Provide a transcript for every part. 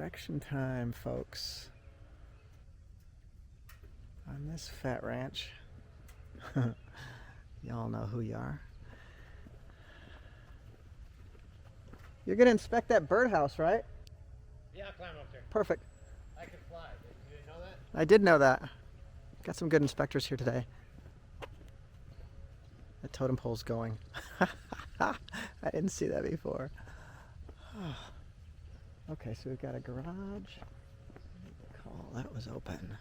Inspection time, folks. On this fat ranch. Y'all know who you are. You're gonna inspect that birdhouse, right? Yeah, I'll climb up there. Perfect. I can fly. You didn't know that? I did know that. Got some good inspectors here today. The totem pole's going. I didn't see that before. Okay, so we've got a garage. Call that was open.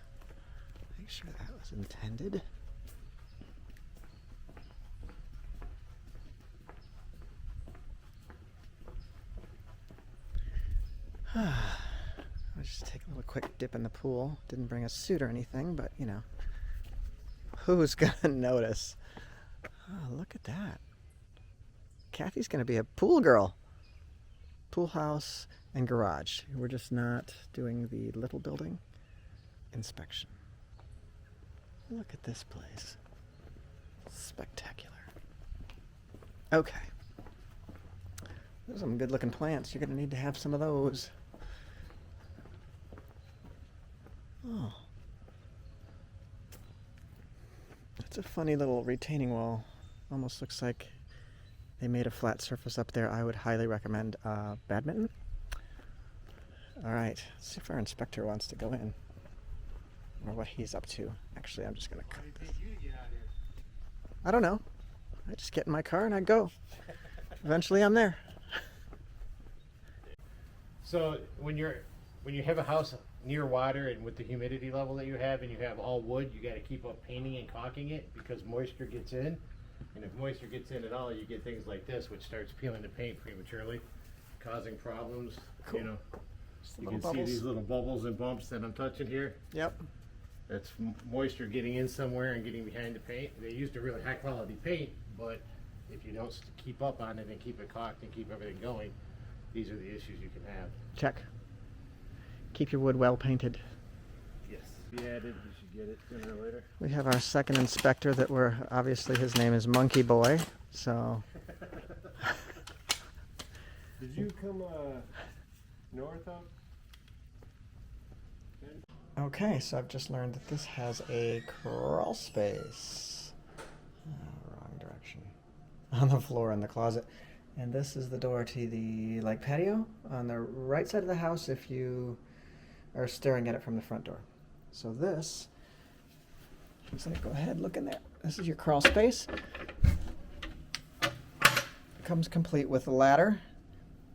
Make sure that was intended. I'll just take a little quick dip in the pool. Didn't bring a suit or anything, but you know, who's gonna notice? Oh, look at that. Kathy's gonna be a pool girl. Pool house and garage. We're just not doing the little building inspection. Look at this place. Spectacular. Okay. Those are some good looking plants. You're gonna need to have some of those. Oh. It's a funny little retaining wall. Almost looks like they made a flat surface up there. I would highly recommend badminton. All right, let's see if our inspector wants to go in or what he's up to. Actually, I'm just gonna cut this. I don't know. I just get in my car and I go. Eventually I'm there. So when you have a house near water and with the humidity level that you have and you have all wood, you got to keep up painting and caulking it because moisture gets in. And if moisture gets in at all, you get things like this, which starts peeling the paint prematurely, causing problems. Cool. You know, Just you little can bubbles. see these little bubbles and bumps that I'm touching here. Yep. That's moisture getting in somewhere and getting behind the paint. They used a really high quality paint, but if you don't keep up on it and keep it caulked and keep everything going, these are the issues you can have. Check. Keep your wood well painted. Yes. Be added, you should get it sooner or later. We have our second inspector that we're, obviously his name is Monkey Boy, so. Did you come north of? Okay, so I've just learned that this has a crawl space. Wrong direction. On the floor in the closet. And this is the door to the patio on the right side of the house if you are staring at it from the front door. So this, so go ahead, look in there. This is your crawl space. Comes complete with a ladder,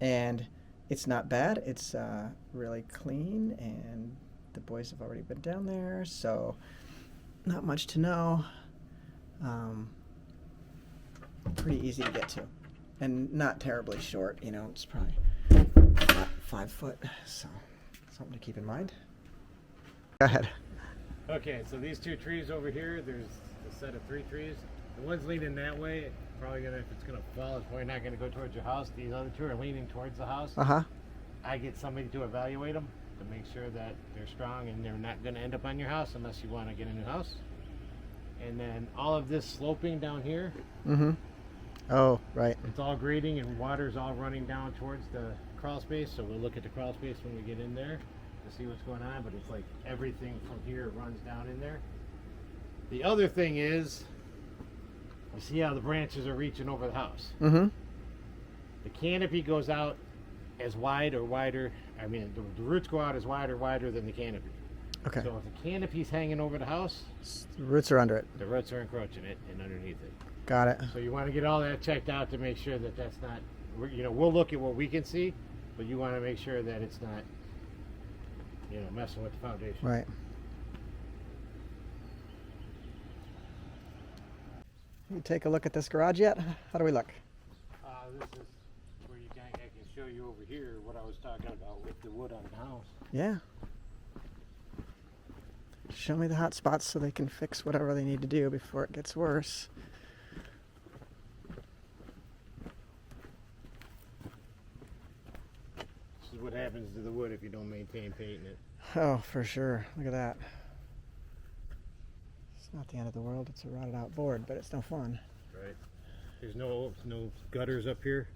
and it's not bad. It's really clean, and the boys have already been down there, so not much to know. Pretty easy to get to, and not terribly short. You know, it's probably about 5 foot, so something to keep in mind. Go ahead. Okay, so these two trees over here, there's a set of 3 trees. The one's leaning that way. Probably gonna, if it's gonna fall, it's probably not gonna go towards your house. These other 2 are leaning towards the house. I get somebody to evaluate them to make sure that they're strong and they're not gonna end up on your house unless you want to get a new house. And then all of this sloping down here. Oh, right. It's all grading and water's all running down towards the crawl space. So we'll look at the crawl space when we get in there to see what's going on. But it's like everything from here runs down in there. The other thing is, you see how the branches are reaching over the house. The canopy goes out as wide or wider. I mean, the roots go out as wide or wider than the canopy. Okay. So if the canopy's hanging over the house, The roots are under it. the roots are encroaching it and underneath it. Got it. So you want to get all that checked out to make sure that that's not, you know, we'll look at what we can see, but you want to make sure that it's not, you know, messing with the foundation. Right. You take a look at this garage yet? How do we look? This is where you can, I can show you over here what I was talking about with the wood on the house. Yeah. Show me the hot spots so they can fix whatever they need to do before it gets worse. This is what happens to the wood if you don't maintain painting it. Oh, for sure. Look at that. It's not the end of the world. It's a rotted out board, but it's no fun. Right. There's no gutters up here.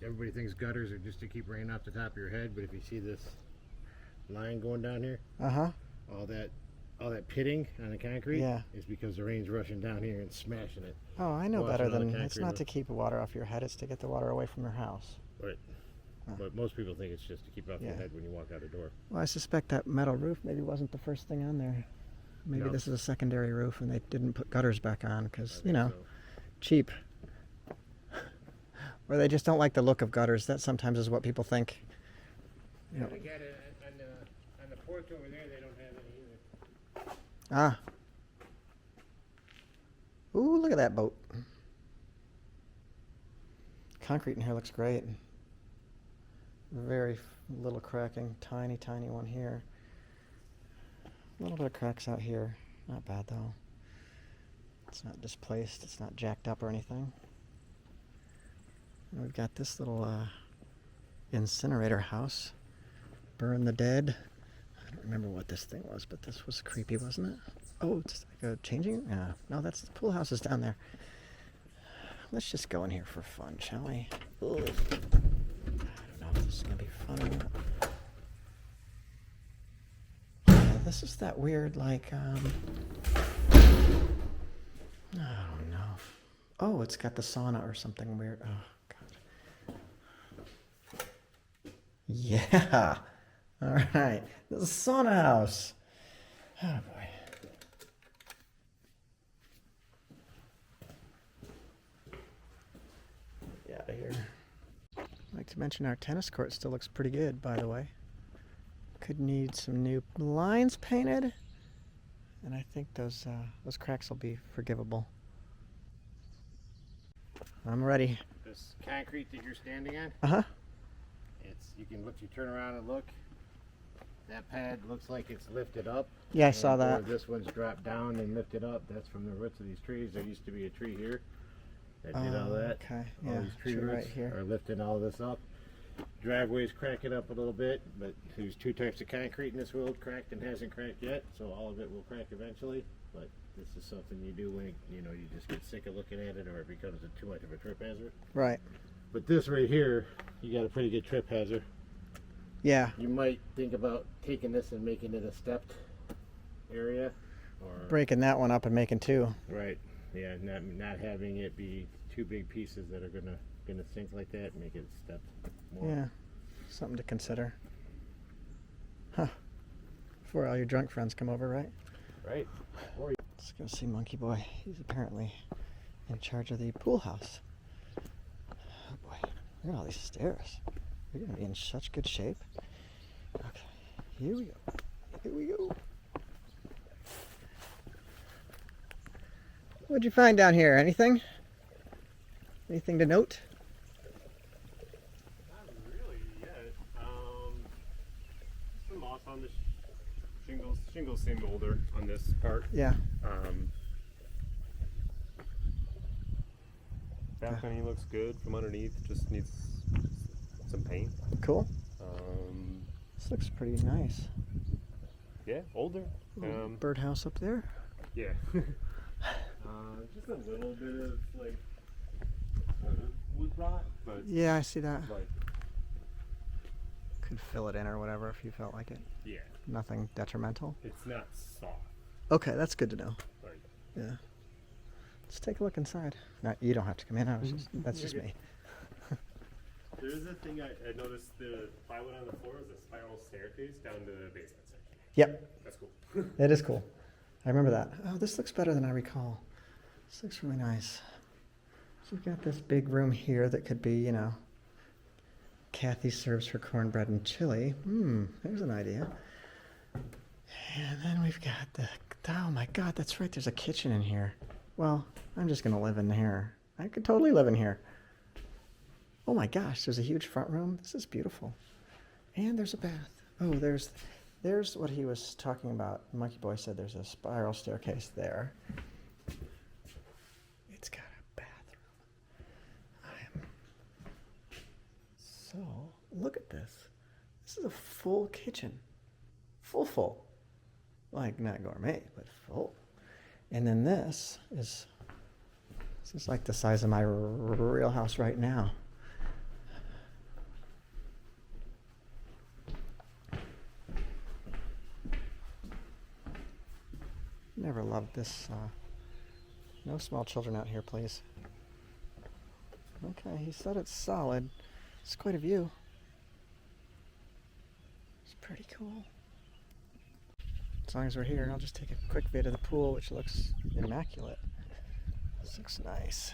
everybody thinks gutters are just to keep rain off the top of your head, but if you see this line going down here, Uh-huh. all that pitting on the concrete Yeah. is because the rain's rushing down here and smashing it. Oh, I know Washing better all the than it's concrete not off. to keep the water off your head, it's to get the water away from your house. Right. Huh. But most people think it's just to keep off your Yeah. head when you walk out the door. Well, I suspect that metal roof maybe wasn't the first thing on there. Maybe No. this is a secondary roof and they didn't put gutters back on I because, think you know, so. cheap. Or they just don't like the look of gutters. That sometimes is what people think. You know. They got it on the porch over there. They don't have any either. Ah. Ooh, look at that boat. Concrete in here looks great. Very little cracking. Tiny, tiny one here. A little bit of cracks out here. Not bad though. It's not displaced. It's not jacked up or anything. And we've got this little incinerator house. Burn the dead. I don't remember what this thing was, but this was creepy, wasn't it? Oh, it's like a changing? Yeah. No, that's the pool house is down there. Let's just go in here for fun, shall we? Ugh. I don't know if this is going to be fun or not. Yeah, this is that weird, like, I don't know. Oh, it's got the sauna or something weird. Oh, God. Yeah. All right. This is a sauna house. Oh, boy. Get out of here. I'd like to mention our tennis court still looks pretty good, by the way. Could need some new lines painted. And I think those cracks will be forgivable. I'm ready. This concrete that you're standing on, Uh-huh. you can look, you turn around and look. That pad looks like it's lifted up. Yeah, I saw or that. This one's dropped down and lifted up. That's from the roots of these trees. There used to be a tree here that did all that. Okay, All yeah, these tree tree right roots here. are lifting all this up. Driveway's cracking up a little bit, but there's two types of concrete in this world, cracked and hasn't cracked yet, so all of it will crack eventually. But this is something you do when you just get sick of looking at it or it becomes too much of a trip hazard. Right. But this right here, you got a pretty good trip hazard. Yeah. You might think about taking this and making it a stepped area, or Breaking that one up and making two. right, yeah, not having it be two big pieces that are gonna sink like that. Make it stepped more. Yeah. Something to consider. Huh. Before all your drunk friends come over, right? Right. Let's go see Monkey Boy. He's apparently in charge of the pool house. Oh boy, look at all these stairs. You're gonna be in such good shape. Okay, here we go. Here we go. What'd you find down here? Anything? Anything to note? Not really yet. Some moss on the shingles. Shingles seem older on this part. Yeah. Balcony looks good from underneath. Just needs some paint. Cool. Um, This looks pretty nice. yeah, older. Birdhouse up there. Yeah. Just a little bit of like wood rot, but Yeah, I see that. like Could fill it in or whatever if you felt like it. yeah, Nothing detrimental. it's not soft. Okay, that's good to know. Like Yeah. Let's take a look inside. No, you don't have to come in. That's just me. there is a thing I noticed. The plywood on the floor is a spiral staircase down to the basement section. Yep, That's cool. it is cool. I remember that. Oh, this looks better than I recall. This looks really nice. So we've got this big room here that could be, Kathy serves her cornbread and chili. There's an idea. And then we've got oh my God, that's right, there's a kitchen in here. Well, I'm just gonna live in here. I could totally live in here. Oh my gosh, there's a huge front room. This is beautiful. And there's a bath. Oh, there's what he was talking about. Monkey Boy said there's a spiral staircase there. It's got a bathroom. So, look at this. This is a full kitchen. Full. Like, not gourmet, but full. And then this is like the size of my real house right now. never loved this. No small children out here, please. Okay, he said it's solid. It's quite a view. It's pretty cool. As long as we're here, I'll just take a quick vid of the pool, which looks immaculate. This looks nice.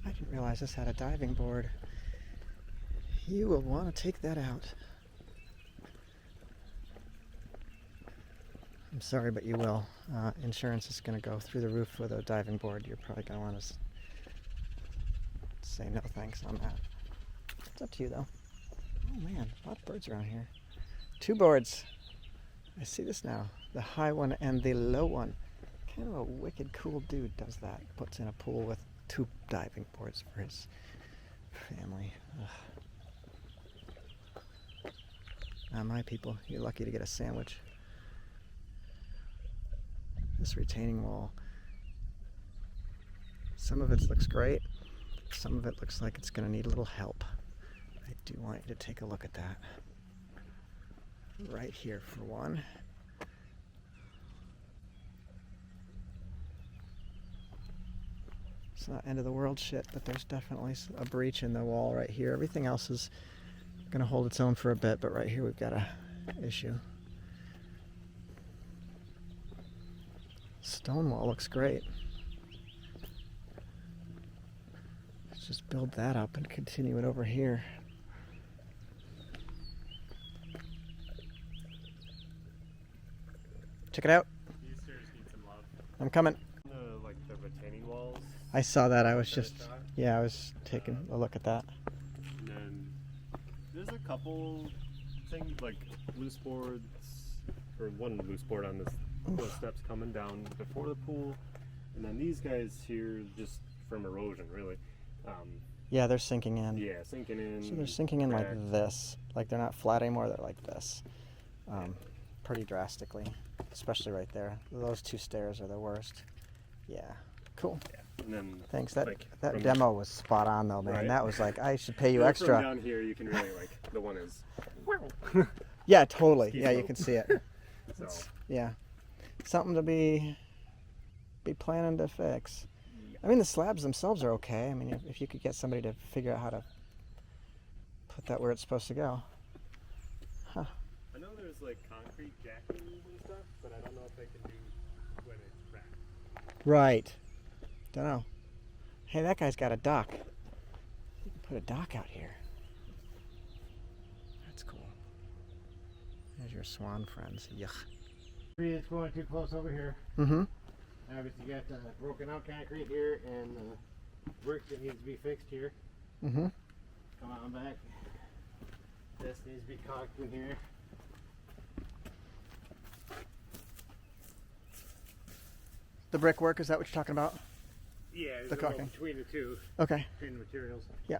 I didn't realize this had a diving board. You will want to take that out. I'm sorry, but you will. Insurance is going to go through the roof with a diving board. You're probably going to want to say no thanks on that. It's up to you, though. Oh man, a lot of birds around here. 2 boards. I see this now. The high one and the low one. Kind of a wicked cool dude does that. Puts in a pool with 2 diving boards for his family. Ugh. Not my people. You're lucky to get a sandwich. This retaining wall. Some of it looks great. Some of it looks like it's going to need a little help. I do want you to take a look at that. Right here for one. It's not end of the world shit, but there's definitely a breach in the wall right here. Everything else is going to hold its own for a bit, but right here we've got a issue. Stone wall looks great. Let's just build that up and continue it over here. Check it out. These stairs need some love. I'm coming. Like the retaining walls. I saw that. I was That I just, shot. yeah, I was taking a look at that. And then there's a couple things like loose boards, or one loose board on this the steps coming down before the pool, and then these guys here just from erosion, really. Yeah, they're sinking in. Yeah, sinking in. So they're sinking in like cracked. this. Like they're not flat anymore, they're like this. Pretty drastically, especially right there. Those 2 stairs are the worst. Yeah, cool. Yeah. And then Thanks. That like, that from- demo was spot on though, man. Right. That was like, I should pay you From extra. down here, you can really like the one is. Yeah, totally. Ski Yeah, you slope. can see it. So Yeah, something to be planning to fix. I mean, the slabs themselves are okay. I mean, if you could get somebody to figure out how to put that where it's supposed to go. Huh. I know there's like concrete jacking and stuff, but I don't know if they can do when it's cracked. Right. Don't know. Hey, that guy's got a dock. You can put a dock out here. That's cool. There's your swan friends. Yuck. It's going too close over here. Mm-hmm. Obviously, you got the broken out concrete here and brick that needs to be fixed here. Mm-hmm. Come on back. This needs to be caulked in here. The brickwork, is that what you're talking about? Yeah, there's The a little caulking. between the two, Okay. between the materials. Yeah.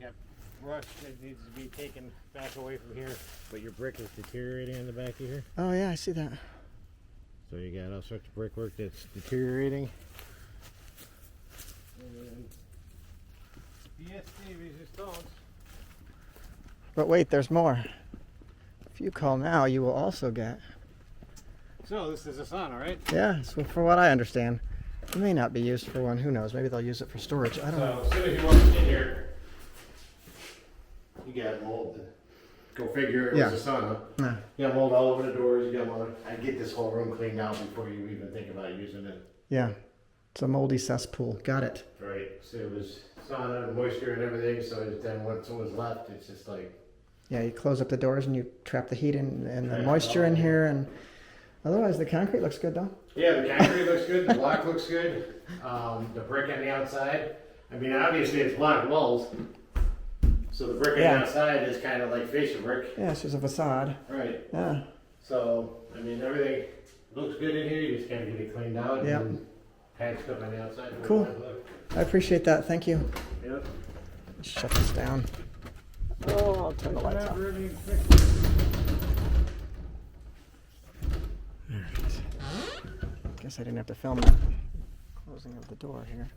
Got brush that needs to be taken back away from here, but your brick is deteriorating in the back of here. Oh, yeah, I see that. So you got all sorts of brickwork that's deteriorating. And then yes, Stevie's your stones. But wait, there's more. If you call now, you will also get. So this is a sauna, right? Yeah, so for what I understand. It may not be used for one. Who knows? Maybe they'll use it for storage. I don't know. So as soon as you walk in here, you got mold. Go figure, it was Yeah. a sauna. Yeah. You got mold all over the doors. You got mold. I'd get this whole room cleaned out before you even think about using it. Yeah. It's a moldy cesspool. Got it. Right. So it was sauna and moisture and everything. So then once it was left, it's just like Yeah, you close up the doors and you trap the heat and the Yeah. moisture in here. And otherwise, the concrete looks good, though. yeah, the concrete looks good. The block looks good. The brick on the outside. I mean, obviously it's block walls. So the brick on Yeah. the outside is kind of like facial brick. Yeah, it's just a facade. Right. Yeah. So, I mean, everything looks good in here. You just gotta get it cleaned out Yep. and patched up on the outside. Cool. I appreciate that. Thank you. Yep. Let's shut this down. Oh, I'll turn the lights off. Alright. Guess I didn't have to film that closing of the door here.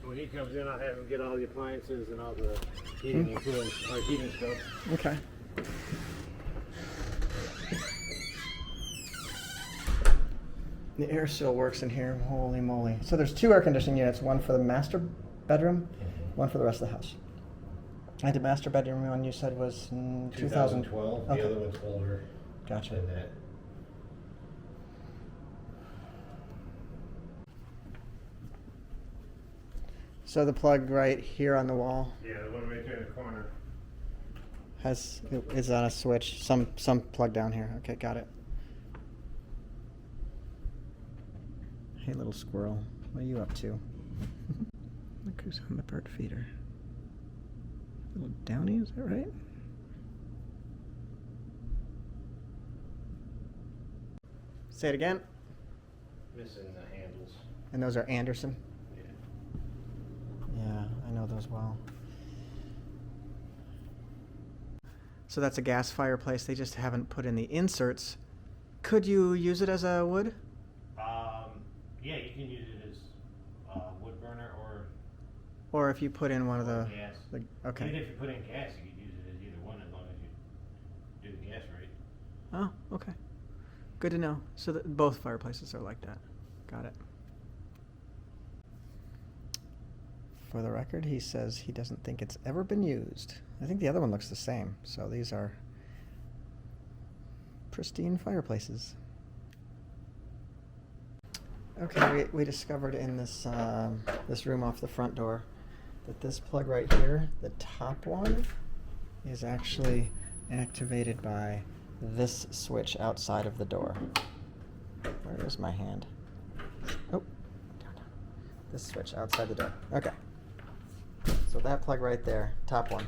When he comes in, I'll have him get all the appliances and all the heating and cooling, or heating stuff. Okay. The air still works in here. Holy moly. So there's 2 air conditioning units, one for the master bedroom, one for the rest of the house. And the master bedroom one you said was 2012. Okay. The other one's older Gotcha. than that. So the plug right here on the wall Yeah, the one right there in the corner. is on a switch. Some plug down here. Okay, got it. Hey, little squirrel, what are you up to? Look who's on the bird feeder. Little Downy, is that right? Say it again. Missing the handles. And those are Anderson. Yeah. Yeah, I know those well. So that's a gas fireplace. They just haven't put in the inserts. Could you use it as a wood? Yeah, you can use it as wood burner Or if you put in one of the, gas. Even okay. if you put in gas, you could use it as either one as long as you do the gas right. Oh, okay. Good to know. So that both fireplaces are like that. Got it. For the record, he says he doesn't think it's ever been used. I think the other one looks the same. So these are pristine fireplaces. Okay, we discovered in this this room off the front door that this plug right here, the top one, is actually activated by this switch outside of the door. Where is my hand? Oh, down. This switch outside the door. Okay. So that plug right there, top one.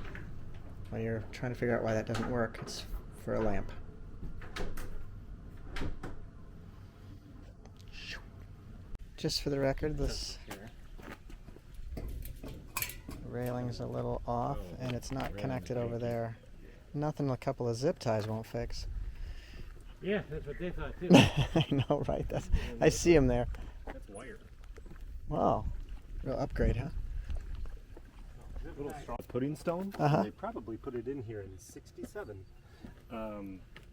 When you're trying to figure out why that doesn't work, it's for a lamp. Just for the record, this railing's a little off and it's not connected over there. Nothing a couple of zip ties won't fix. Yeah, that's what they thought too. I know, right? I see them there. That's wire. Wow. Real upgrade, huh? Little straw pudding stone. Uh-huh. They probably put it in here in '67.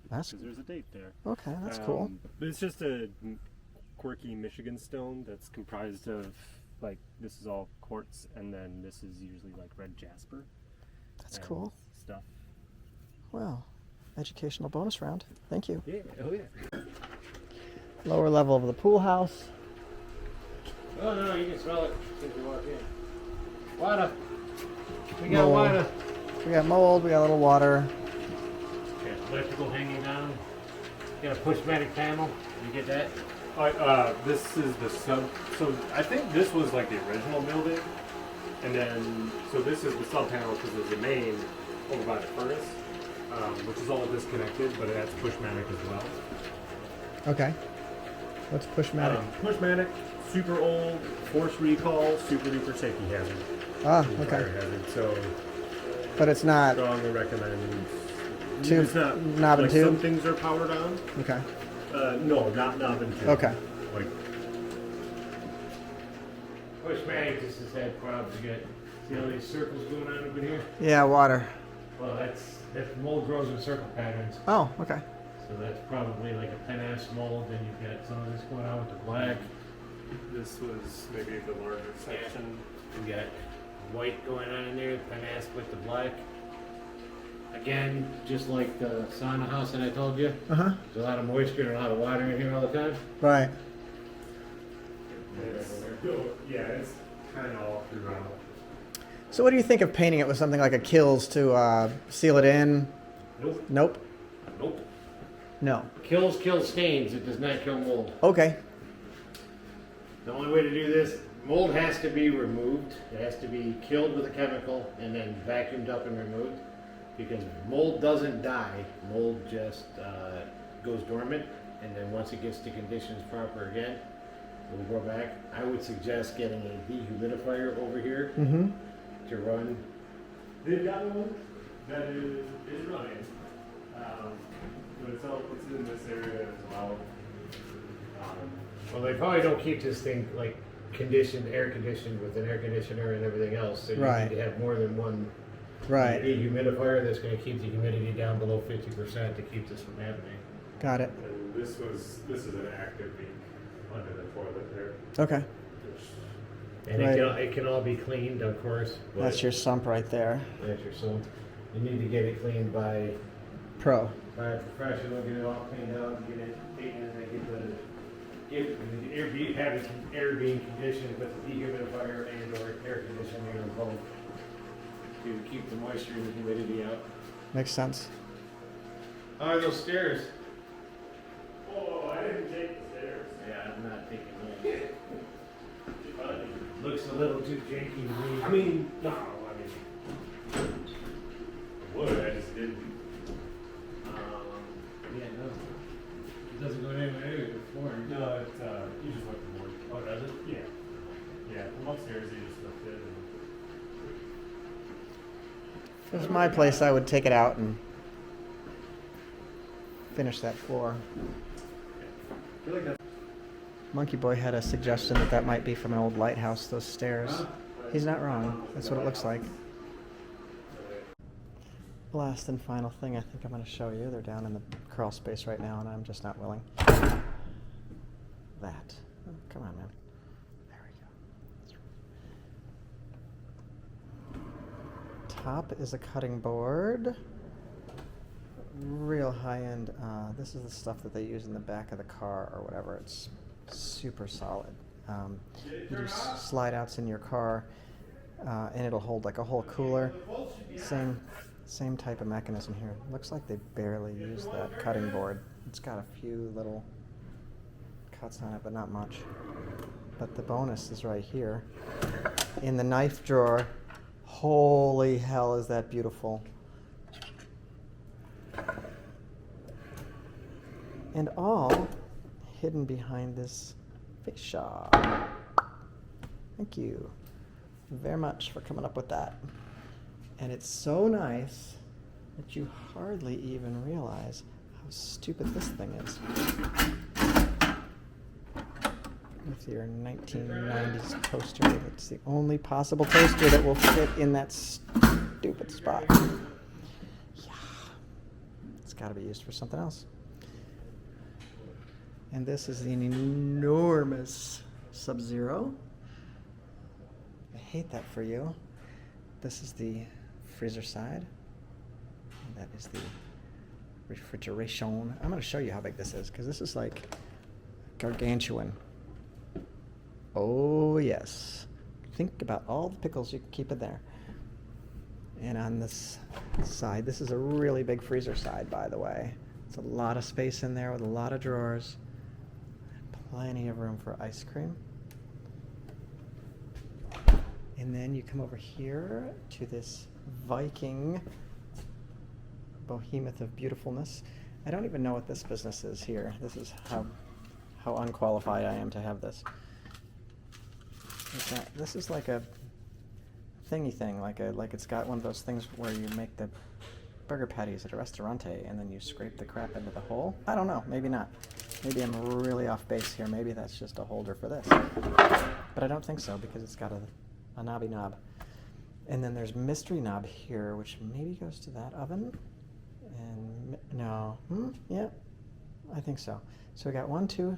That's Because there's a date there. okay. That's cool. But it's just a quirky Michigan stone that's comprised of, like, this is all quartz, and then this is usually like red jasper. That's and cool. Stuff. Well, educational bonus round. Thank you. Yeah. Oh yeah. Lower level of the pool house. Oh no, you can smell it as soon as you walk in. Water. We got Mold. water. We got mold. We got a little water. Got electrical hanging down. Got a pushmatic panel. You get that? This is the sub. So I think this was like the original building, and then so this is the sub panel because there's a main over by the furnace, which is all disconnected, but it has pushmatic as well. Okay. What's pushmatic? Pushmatic, super old, force recall, super duper safety hazard. Ah, Fire okay. hazard. So But it's not. strongly recommend. Tube- It's not knob and like some tube? things are powered on. Okay. No, not knob and tube. Okay. Like Pushmatic just has had problems. You got see all these circles going on over here? Yeah, water. Well, that's mold grows in circle patterns. Oh, okay. So that's probably like a penasse mold. Then you've got some of this going on with the black. this was maybe the larger section. You got white going on in there, penasse with the black. Again, just like the sauna house that I told you, Uh huh. there's a lot of moisture and a lot of water in here all the time. Right. Yeah, it's kind of all throughout. So, what do you think of painting it with something like a Kills to seal it in? Nope. Nope. Nope. No. Kills stains. It does not kill mold. Okay. The only way to do this, mold has to be removed. It has to be killed with a chemical and then vacuumed up and removed. Because mold doesn't die. Mold just goes dormant. And then once it gets to conditions proper again, it will grow back. I would suggest getting a dehumidifier over here Mm-hmm. to run. They've got one that is running, but it's in this area as well. Well, they probably don't keep this thing like air conditioned with an air conditioner and everything else. So you Right. need to have more than one Right. dehumidifier that's going to keep the humidity down below 50% to keep this from happening. Got it. And this is an active leak under the toilet there. Okay. And Right. it can all be cleaned, of course. But That's your sump right there. That's your sump. You need to get it cleaned by Pro. a professional, get it all cleaned out, and get it taken, and then have it air being conditioned with a dehumidifier and or air conditioner or both to keep the moisture and humidity out. Makes sense. How are those stairs? Oh, I didn't take the stairs. Yeah, I'm not taking them. Looks a little too janky to me. I mean, no, I would, I just didn't. Yeah, no. It doesn't go anywhere before. No, it's, you just left the board. Oh, does it? Yeah. Yeah, from upstairs, you just left it. If it was my place, I would take it out and finish that floor. I feel like that's. Monkey Boy had a suggestion that that might be from an old lighthouse, those stairs. He's not wrong. That's what it looks like. Last and final thing I think I'm going to show you. They're down in the crawl space right now, and I'm just not willing. That. Oh, come on, man. There we go. Top is a cutting board. Real high-end. This is the stuff that they use in the back of the car or whatever. It's super solid. You do slide outs in your car, and it'll hold like a whole cooler. Same type of mechanism here. Looks like they barely use that cutting board. It's got a few little cuts on it, but not much. But the bonus is right here in the knife drawer. Holy hell, is that beautiful! And all hidden behind this fascia. Thank you very much for coming up with that. And it's so nice that you hardly even realize how stupid this thing is. With your 1990s toaster, it's the only possible toaster that will fit in that stupid spot. Yeah, it's got to be used for something else. And this is an enormous Sub-Zero. I hate that for you. This is the freezer side. And that is the refrigeration. I'm going to show you how big this is, because this is like gargantuan. Oh, yes. Think about all the pickles you can keep in there. And on this side, this is a really big freezer side, by the way. It's a lot of space in there with a lot of drawers. Plenty of room for ice cream. And then you come over here to this Viking behemoth of beautifulness. I don't even know what this business is here. This is how unqualified I am to have this. This is like a thingy thing, like it's got one of those things where you make the burger patties at a restaurante and then you scrape the crap into the hole. I don't know, maybe not. Maybe I'm really off base here. Maybe that's just a holder for this. But I don't think so, because it's got a knobby knob. And then there's mystery knob here, which maybe goes to that oven. And no, yeah, I think so. So we got 1, 2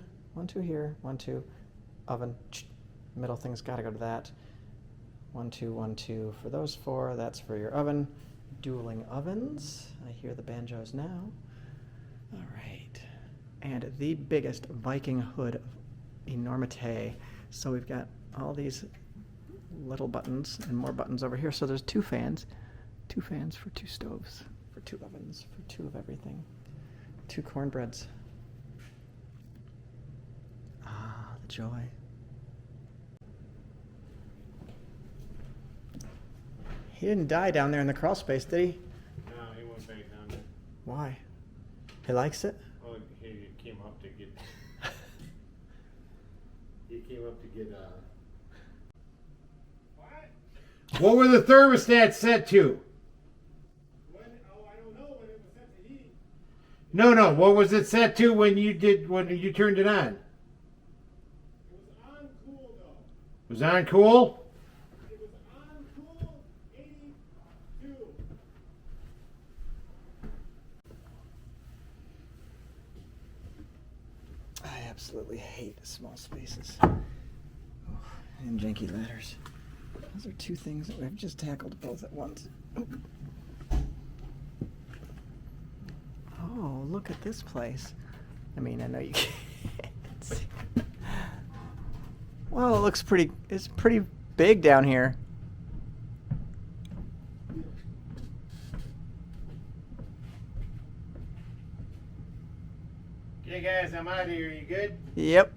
here, 1, 2, oven. Middle thing's got to go to that. 1, 2, 1, 2 for those 4. That's for your oven. Dueling ovens. I hear the banjos now. All right. And the biggest Viking hood of enormité. So we've got all these little buttons and more buttons over here. So there's 2 fans. 2 fans for 2 stoves, for 2 ovens, for 2 of everything. 2 cornbreads. Ah, the joy. He didn't die down there in the crawl space, did he? No, he went back down there. Why? He likes it? Well, he came up to get. He came up to get. What were the thermostats set to? I don't know when it was set to heat. No. What was it set to when you turned it on? It was on cool though. It was on cool? It was on cool 82. I absolutely hate small spaces. And janky ladders. Those are two things that we've just tackled both at once. Oh, look at this place. I mean, I know you can't see. Well, it looks pretty, it's pretty big down here. Okay guys, I'm out of here. You good? Yep.